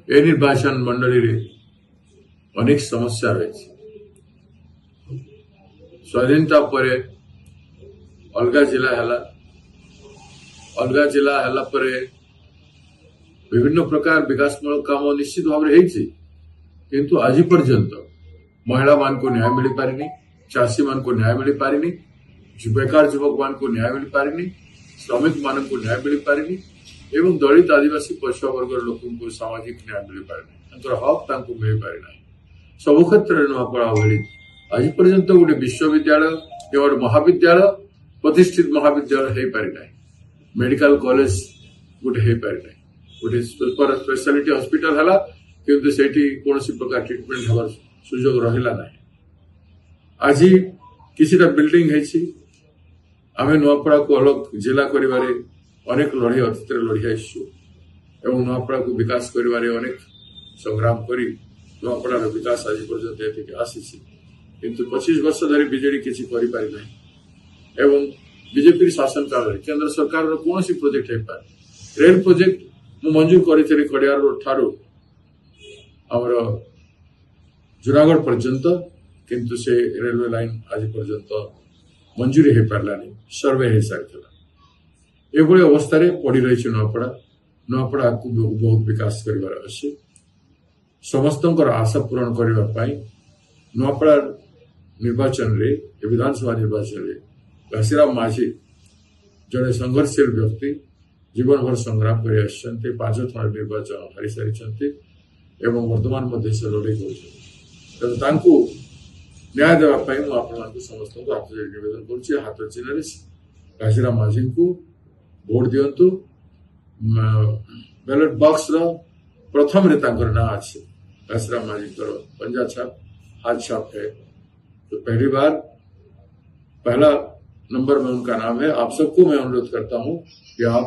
ए निर्वाचन मंडली रे अनेक समस्या रही स्वाधीनता पर अलग जिला है विभिन्न प्रकार विकासमूलक काम निश्चित भाव में किंतु आज पर्यंत महिला मान को न्याय मिल पारिनी, चाषी मान को न्याय मिल पारिनी, बेकार युवक मान को न्याय मिल पारिनी, श्रमिक मान को न्याय मिल पारिनी एवं दलित आदिवासी पछुआ वर्ग लोक को सामाजिक न्याय मिल पारिनी, हक मिल पारिना। सब क्षेत्र में नुआपड़ा भली आज पर्यंत गोटे विश्वविद्यालय या महाविद्यालय प्रतिष्ठित महाविद्यालय हो पारि ना, मेडिकल कॉलेज गोटे हो पारि ना, गोटे सुपर स्पेशलिटी हॉस्पिटल है किंतु सेठी कौन प्रकार ट्रीटमेंट हमार सुजोग रहा ना। आज किसी बिल्डिंग है आम नुआपड़ा को अलग जिला करिवारे अनेक लड़ाई अतीत लड़ी आसु एवं नुआपड़ा को विकास करिवारे अनेक संग्राम करी नुआपड़ार विकास आज पर्यंत आसी किंतु 25 वर्ष धरी बीजेडी किसी करि पारि नाही एवं बीजेपी शासन काल में केंद्र सरकार कौन प्रोजेक्ट हो पारे। रेल प्रोजेक्ट मु मंजूर करी खड़ियार रोड ठारू आमर जूनागढ़ पर्यंत किंतु से रेलवे लाइन आज पर्यंत मंजूरी हो पारानी, सर्वे हो सारी एभली अवस्था पड़ रही नुआपड़ा को बहुत विकास कर अच्छे समस्त आशा पूरण करने नुआपड़ा निर्वाचन रे विधानसभा निर्वाचन रे घासीराम माझी जड़े संघर्षशील व्यक्ति जीवन भर संग्राम कर 5 थर निर्वाचन हारी सारी एवं वर्तमान मध्य से लड़ाई कर न्याय देवाई मुझे समस्त हाथ जोड़ी निवेदन करुच्ची हाथ चिन्ह घासीराम माझी को भोट दिंतु। बैलेट बॉक्स प्रथम ना अच्छे घासीराम माझी पंजा छाप हाथ छाप है, तो पहली बार पहला नंबर में उनका नाम है। आप सबको मैं अनुरोध करता हूं कि आप